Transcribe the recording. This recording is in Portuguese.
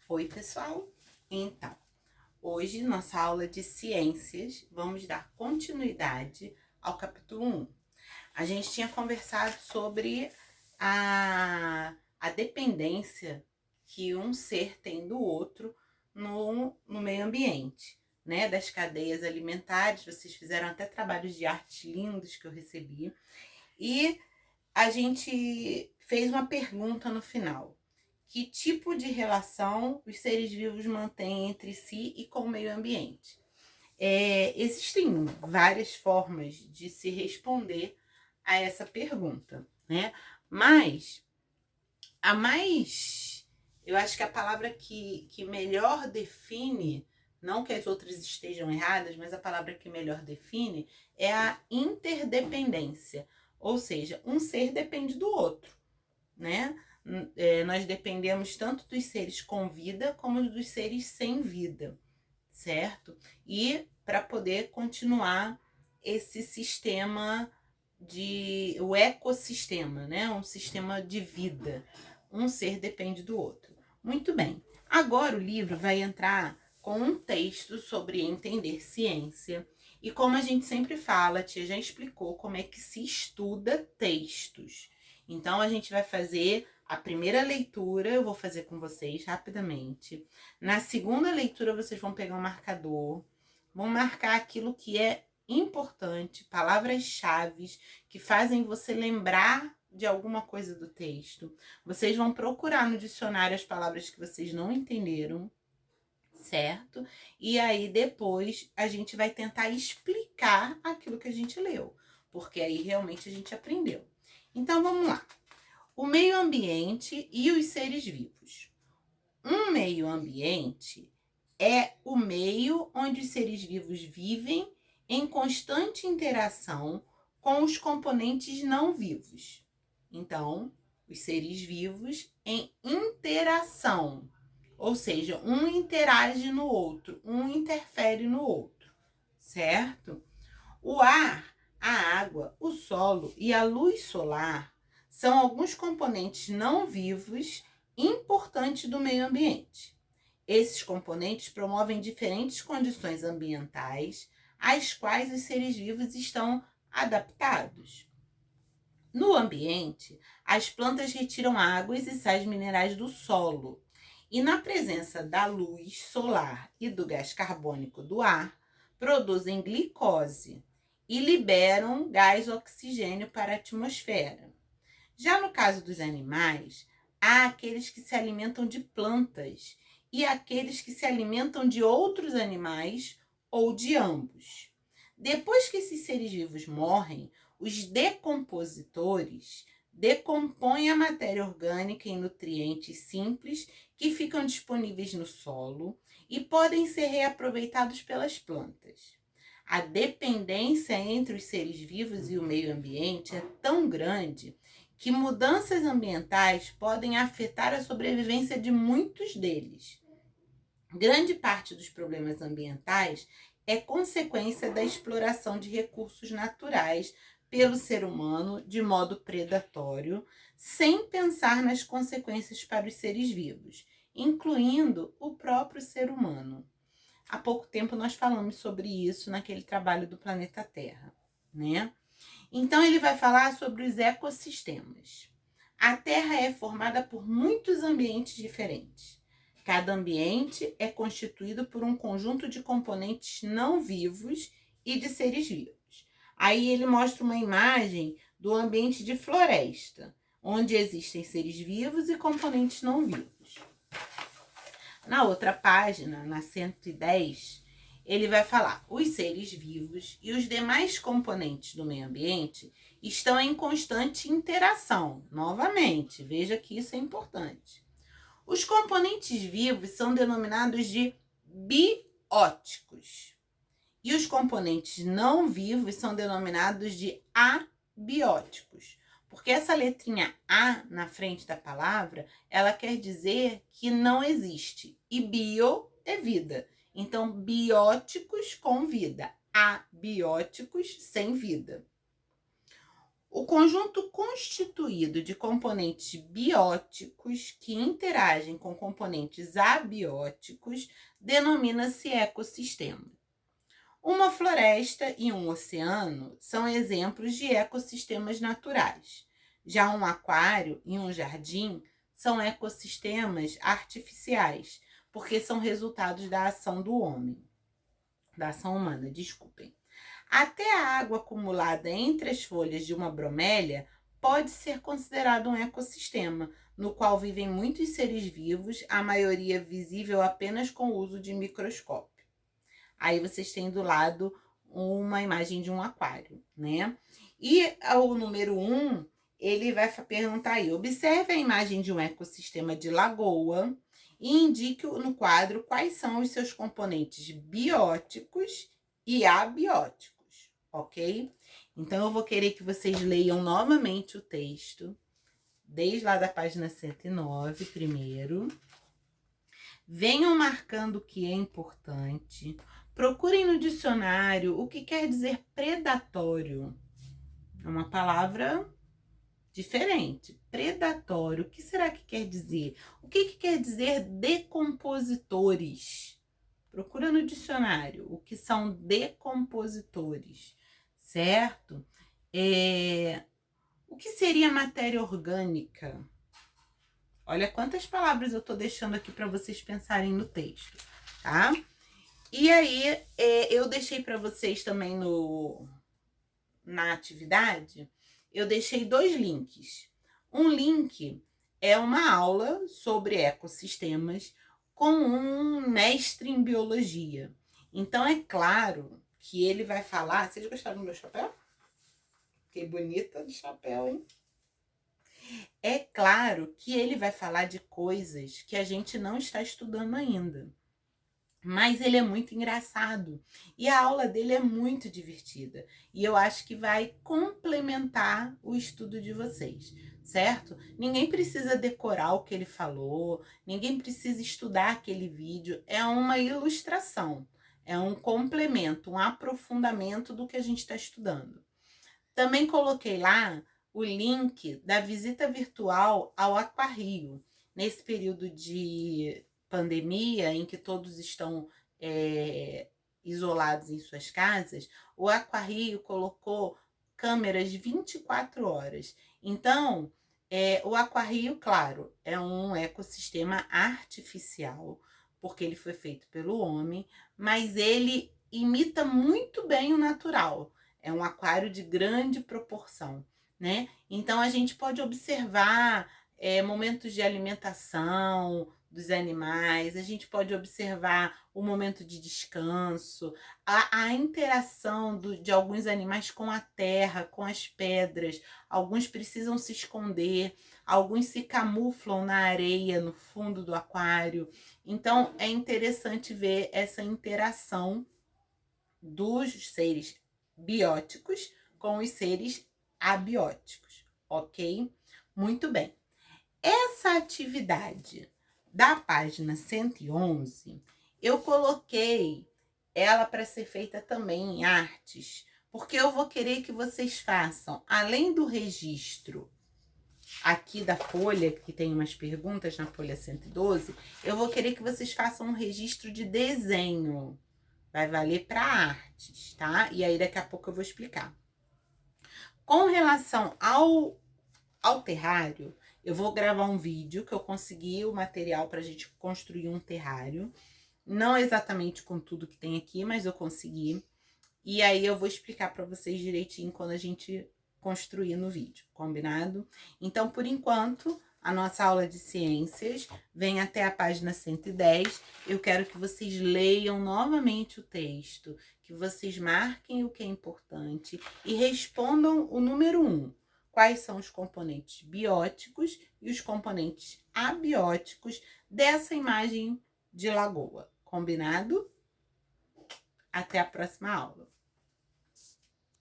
Oi, pessoal! Então, hoje, nossa aula de ciências, vamos dar continuidade ao capítulo 1. A gente tinha conversado sobre a dependência que um ser tem do outro no meio ambiente, né? Das cadeias alimentares. Vocês fizeram até trabalhos de arte lindos que eu recebi. E a gente fez uma pergunta no final. Que tipo de relação os seres vivos mantêm entre si e com o meio ambiente? Existem várias formas de se responder a essa pergunta, né? Mas eu acho que a palavra que melhor define, não que as outras estejam erradas, mas a palavra que melhor define é a interdependência. Ou seja, um ser depende do outro, né? Nós dependemos tanto dos seres com vida como dos seres sem vida, certo? E para poder continuar esse sistema o ecossistema, né? Um sistema de vida. Um ser depende do outro. Muito bem. Agora o livro vai entrar com um texto sobre entender ciência. E como a gente sempre fala, a tia já explicou como é que se estuda textos. Então a gente vai fazer a primeira leitura, eu vou fazer com vocês rapidamente. Na segunda leitura, vocês vão pegar um marcador, vão marcar aquilo que é importante, palavras-chave que fazem você lembrar de alguma coisa do texto. Vocês vão procurar no dicionário as palavras que vocês não entenderam, certo? E aí depois a gente vai tentar explicar aquilo que a gente leu, porque aí realmente a gente aprendeu. Então vamos lá. O meio ambiente e os seres vivos. Um meio ambiente é o meio onde os seres vivos vivem em constante interação com os componentes não vivos. Então, os seres vivos em interação, ou seja, um interage no outro, um interfere no outro, certo? O ar, a água, o solo e a luz solar são alguns componentes não vivos importantes do meio ambiente. Esses componentes promovem diferentes condições ambientais às quais os seres vivos estão adaptados. No ambiente, as plantas retiram águas e sais minerais do solo, e na presença da luz solar e do gás carbônico do ar, produzem glicose e liberam gás oxigênio para a atmosfera. Já no caso dos animais, há aqueles que se alimentam de plantas e aqueles que se alimentam de outros animais ou de ambos. Depois que esses seres vivos morrem, os decompositores decompõem a matéria orgânica em nutrientes simples que ficam disponíveis no solo e podem ser reaproveitados pelas plantas. A dependência entre os seres vivos e o meio ambiente é tão grande que mudanças ambientais podem afetar a sobrevivência de muitos deles. Grande parte dos problemas ambientais é consequência da exploração de recursos naturais pelo ser humano de modo predatório, sem pensar nas consequências para os seres vivos, incluindo o próprio ser humano. Há pouco tempo nós falamos sobre isso naquele trabalho do planeta Terra, né? Então ele vai falar sobre os ecossistemas. A Terra é formada por muitos ambientes diferentes. Cada ambiente é constituído por um conjunto de componentes não vivos e de seres vivos. Aí ele mostra uma imagem do ambiente de floresta, onde existem seres vivos e componentes não vivos. Na outra página, na 110, ele vai falar: os seres vivos e os demais componentes do meio ambiente estão em constante interação. Novamente, veja que isso é importante. Os componentes vivos são denominados de bióticos. E os componentes não vivos são denominados de abióticos. Porque essa letrinha A na frente da palavra, ela quer dizer que não existe. E bio é vida. Então, bióticos com vida. Abióticos sem vida. O conjunto constituído de componentes bióticos que interagem com componentes abióticos denomina-se ecossistema. Uma floresta e um oceano são exemplos de ecossistemas naturais. Já um aquário e um jardim são ecossistemas artificiais, porque são resultados da ação do homem, da ação humana, desculpem. Até a água acumulada entre as folhas de uma bromélia pode ser considerada um ecossistema, no qual vivem muitos seres vivos, a maioria visível apenas com o uso de microscópio. Aí vocês têm do lado uma imagem de um aquário, né? E o número 1, ele vai perguntar aí, observe a imagem de um ecossistema de lagoa e indique no quadro quais são os seus componentes bióticos e abióticos, ok? Então, eu vou querer que vocês leiam novamente o texto, desde lá da página 109, primeiro. Venham marcando o que é importante. Procurem no dicionário o que quer dizer predatório. É uma palavra diferente. Predatório. O que será que quer dizer? O que quer dizer decompositores? Procura no dicionário o que são decompositores, certo? O que seria matéria orgânica? Olha quantas palavras eu tô deixando aqui para vocês pensarem no texto, tá? E aí, eu deixei para vocês também na atividade, eu deixei 2 links. Um link é uma aula sobre ecossistemas com um mestre em biologia. Então, é claro que ele vai falar... Vocês gostaram do meu chapéu? Fiquei bonita de chapéu, hein? É claro que ele vai falar de coisas que a gente não está estudando ainda. Mas ele é muito engraçado. E a aula dele é muito divertida. E eu acho que vai complementar o estudo de vocês, certo? Ninguém precisa decorar o que ele falou, ninguém precisa estudar aquele vídeo. É uma ilustração, é um complemento, um aprofundamento do que a gente está estudando. Também coloquei lá o link da visita virtual ao Aquário. Nesse período de pandemia, em que todos estão isolados em suas casas, o Aquário colocou câmeras 24 horas. Então, o Aquário, claro, é um ecossistema artificial, porque ele foi feito pelo homem, mas ele imita muito bem o natural. É um aquário de grande proporção, né? Então, a gente pode observar momentos de alimentação dos animais, a gente pode observar o momento de descanso, a interação de alguns animais com a terra, com as pedras. Alguns precisam se esconder, alguns se camuflam na areia, no fundo do aquário. Então, é interessante ver essa interação dos seres bióticos com os seres abióticos, ok? Muito bem. Essa atividade da página 111, eu coloquei ela para ser feita também em artes, porque eu vou querer que vocês façam, além do registro aqui da folha, que tem umas perguntas na folha 112, eu vou querer que vocês façam um registro de desenho. Vai valer para artes, tá? E aí daqui a pouco eu vou explicar. Com relação ao terrário, eu vou gravar um vídeo que eu consegui o material para a gente construir um terrário. Não exatamente com tudo que tem aqui, mas eu consegui. E aí eu vou explicar para vocês direitinho quando a gente construir no vídeo, combinado? Então, por enquanto, a nossa aula de ciências vem até a página 110. Eu quero que vocês leiam novamente o texto, que vocês marquem o que é importante e respondam o número 1. Quais são os componentes bióticos e os componentes abióticos dessa imagem de lagoa? Combinado? Até a próxima aula.